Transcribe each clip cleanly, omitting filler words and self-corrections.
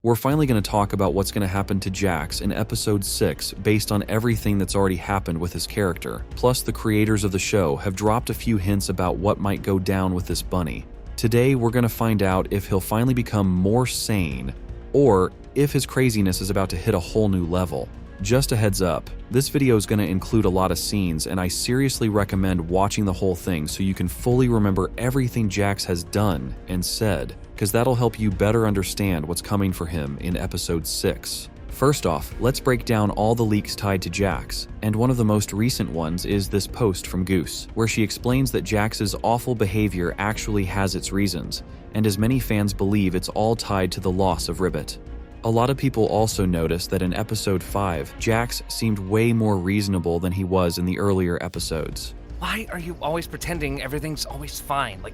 We're finally going to talk about what's going to happen to Jax in episode 6 based on everything that's already happened with his character. Plus, the creators of the show have dropped a few hints about what might go down with this bunny. Today, we're going to find out if he'll finally become more sane, or if his craziness is about to hit a whole new level. Just a heads up, this video is going to include a lot of scenes, and I seriously recommend watching the whole thing so you can fully remember everything Jax has done and said, because that'll help you better understand what's coming for him in episode 6. First off, let's break down all the leaks tied to Jax, and one of the most recent ones is this post from Goose, where she explains that Jax's awful behavior actually has its reasons, and as many fans believe it's all tied to the loss of Ribbit. A lot of people also noticed that in episode 5, Jax seemed way more reasonable than he was in the earlier episodes. Why are you always pretending everything's always fine? Like,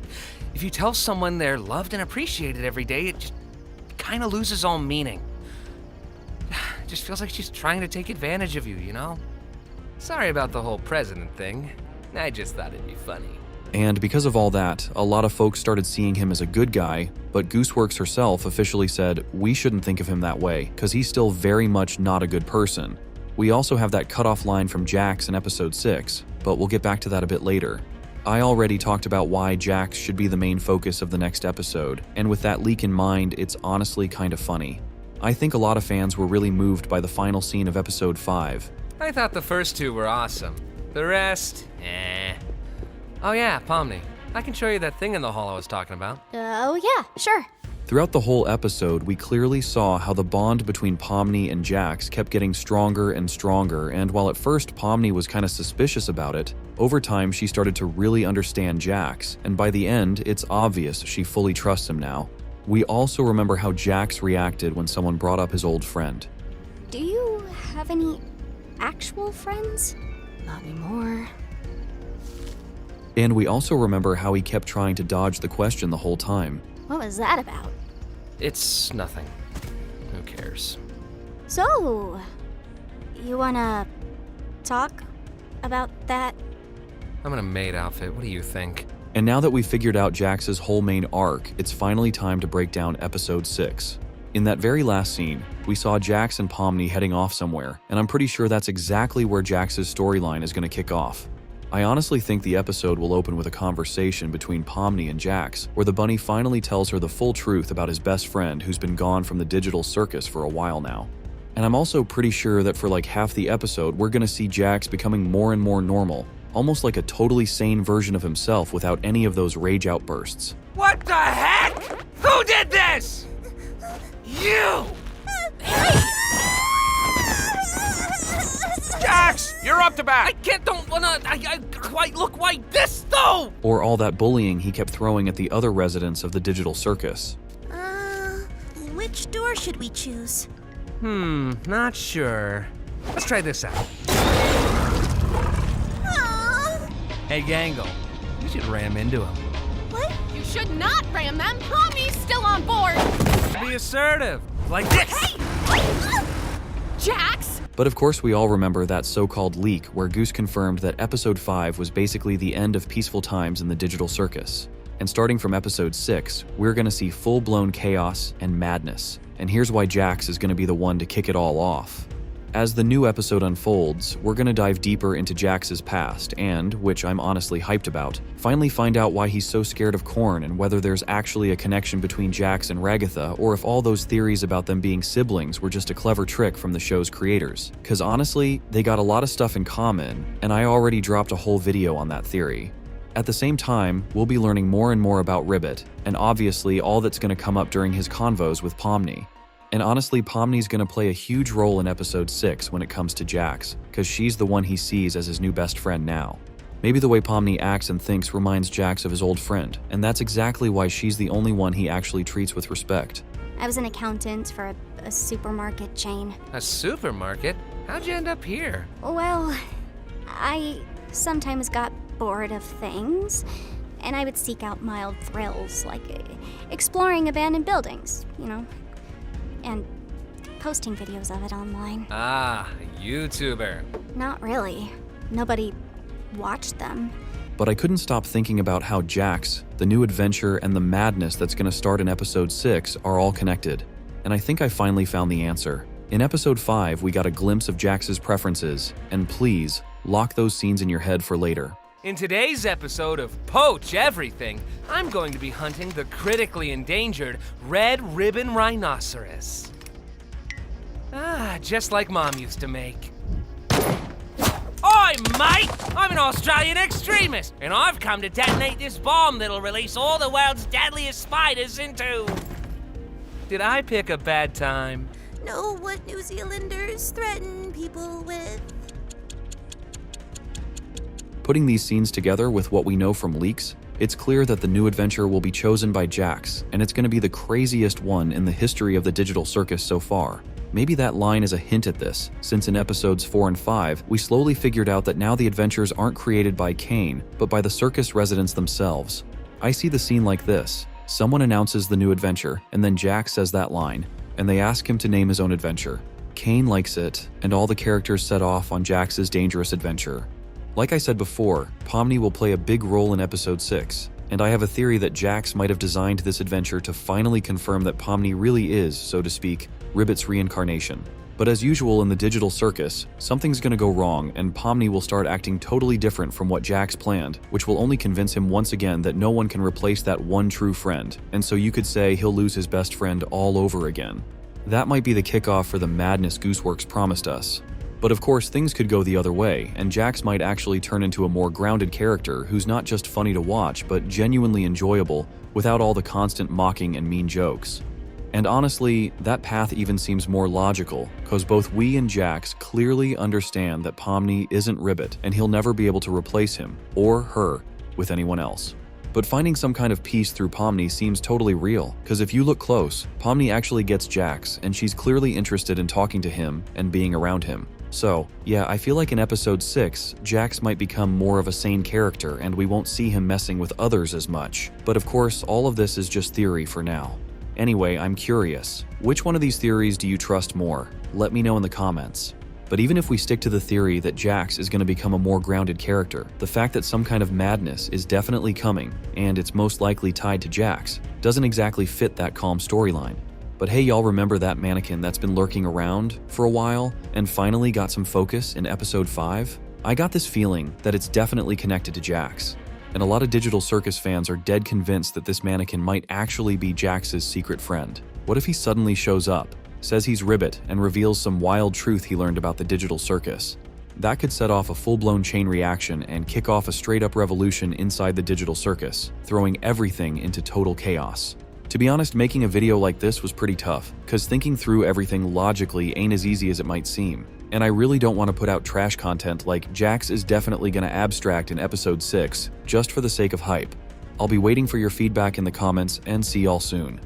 if you tell someone they're loved and appreciated every day, it just kind of loses all meaning. It just feels like she's trying to take advantage of you, you know? Sorry about the whole president thing. I just thought it'd be funny. And because of all that, a lot of folks started seeing him as a good guy, but Gooseworx herself officially said we shouldn't think of him that way, because he's still very much not a good person. We also have that cutoff line from Jax in episode 6, but we'll get back to that a bit later. I already talked about why Jax should be the main focus of the next episode, and with that leak in mind, it's honestly kind of funny. I think a lot of fans were really moved by the final scene of episode 5. I thought the first two were awesome. The rest, eh. Oh yeah, Pomni, I can show you that thing in the hall I was talking about. Oh yeah, sure. Throughout the whole episode, we clearly saw how the bond between Pomni and Jax kept getting stronger and stronger, and while at first Pomni was kind of suspicious about it, over time she started to really understand Jax, and by the end, it's obvious she fully trusts him now. We also remember how Jax reacted when someone brought up his old friend. Do you have any actual friends? Not anymore. And we also remember how he kept trying to dodge the question the whole time. What was that about? It's nothing. Who cares? So, you wanna talk about that? I'm in a maid outfit, what do you think? And now that we've figured out Jax's whole main arc, it's finally time to break down episode 6. In that very last scene, we saw Jax and Pomni heading off somewhere, and I'm pretty sure that's exactly where Jax's storyline is going to kick off. I honestly think the episode will open with a conversation between Pomni and Jax, where the bunny finally tells her the full truth about his best friend who's been gone from the digital circus for a while now. And I'm also pretty sure that for like half the episode, we're going to see Jax becoming more and more normal, almost like a totally sane version of himself without any of those rage outbursts. What the heck? Who did this? You! Jax, you're up to bat! I can't, don't wanna, I quite look like this though! Or all that bullying he kept throwing at the other residents of the digital circus. Which door should we choose? Not sure. Let's try this out. Hey, Gangle, you should ram into him. What? You should not ram them. Pomni's still on board. Be assertive, like this! Hey! Jax! But of course we all remember that so-called leak where Goose confirmed that episode 5 was basically the end of peaceful times in the digital circus. And starting from episode 6, we're going to see full-blown chaos and madness. And here's why Jax is going to be the one to kick it all off. As the new episode unfolds, we're going to dive deeper into Jax's past and, which I'm honestly hyped about, finally find out why he's so scared of corn and whether there's actually a connection between Jax and Ragatha or if all those theories about them being siblings were just a clever trick from the show's creators. Cause honestly, they got a lot of stuff in common, and I already dropped a whole video on that theory. At the same time, we'll be learning more and more about Ribbit, and obviously all that's going to come up during his convos with Pomni. And honestly, Pomni's going to play a huge role in episode 6 when it comes to Jax, because she's the one he sees as his new best friend now. Maybe the way Pomni acts and thinks reminds Jax of his old friend, and that's exactly why she's the only one he actually treats with respect. I was an accountant for a supermarket chain. A supermarket? How'd you end up here? Well, I sometimes got bored of things, and I would seek out mild thrills, like exploring abandoned buildings, you know, and posting videos of it online. Ah, a YouTuber. Not really. Nobody watched them. But I couldn't stop thinking about how Jax, the new adventure, and the madness that's going to start in episode 6 are all connected. and I think I finally found the answer. In episode 5, we got a glimpse of Jax's preferences, and please, lock those scenes in your head for later. In today's episode of Poach Everything, I'm going to be hunting the critically endangered red ribbon rhinoceros. Just like Mom used to make. Oi, mate! I'm an Australian extremist, and I've come to detonate this bomb that'll release all the world's deadliest spiders into... Did I pick a bad time? Know what New Zealanders threaten people with? Putting these scenes together with what we know from leaks, it's clear that the new adventure will be chosen by Jax, and it's going to be the craziest one in the history of the digital circus so far. Maybe that line is a hint at this, since in episodes 4 and 5, we slowly figured out that now the adventures aren't created by Kane, but by the circus residents themselves. I see the scene like this. Someone announces the new adventure, and then Jax says that line, and they ask him to name his own adventure. Kane likes it, and all the characters set off on Jax's dangerous adventure. Like I said before, Pomni will play a big role in episode 6, and I have a theory that Jax might have designed this adventure to finally confirm that Pomni really is, so to speak, Ribbit's reincarnation. But as usual in the digital circus, something's gonna go wrong and Pomni will start acting totally different from what Jax planned, which will only convince him once again that no one can replace that one true friend, and so you could say he'll lose his best friend all over again. That might be the kickoff for the madness Gooseworx promised us. But of course, things could go the other way, and Jax might actually turn into a more grounded character who's not just funny to watch, but genuinely enjoyable without all the constant mocking and mean jokes. And honestly, that path even seems more logical, cause both we and Jax clearly understand that Pomni isn't Ribbit and he'll never be able to replace him, or her, with anyone else. But finding some kind of peace through Pomni seems totally real, cause if you look close, Pomni actually gets Jax and she's clearly interested in talking to him and being around him. So, yeah, I feel like in episode 6, Jax might become more of a sane character and we won't see him messing with others as much. But of course, all of this is just theory for now. Anyway, I'm curious. Which one of these theories do you trust more? Let me know in the comments. But even if we stick to the theory that Jax is going to become a more grounded character, the fact that some kind of madness is definitely coming, and it's most likely tied to Jax, doesn't exactly fit that calm storyline. But hey, y'all remember that mannequin that's been lurking around for a while and finally got some focus in episode 5? I got this feeling that it's definitely connected to Jax. And a lot of digital circus fans are dead convinced that this mannequin might actually be Jax's secret friend. What if he suddenly shows up, says he's Ribbit, and reveals some wild truth he learned about the digital circus? That could set off a full-blown chain reaction and kick off a straight-up revolution inside the digital circus, throwing everything into total chaos. To be honest, making a video like this was pretty tough, cause thinking through everything logically ain't as easy as it might seem. And I really don't want to put out trash content like Jax is definitely gonna abstract in episode 6, just for the sake of hype. I'll be waiting for your feedback in the comments and see y'all soon.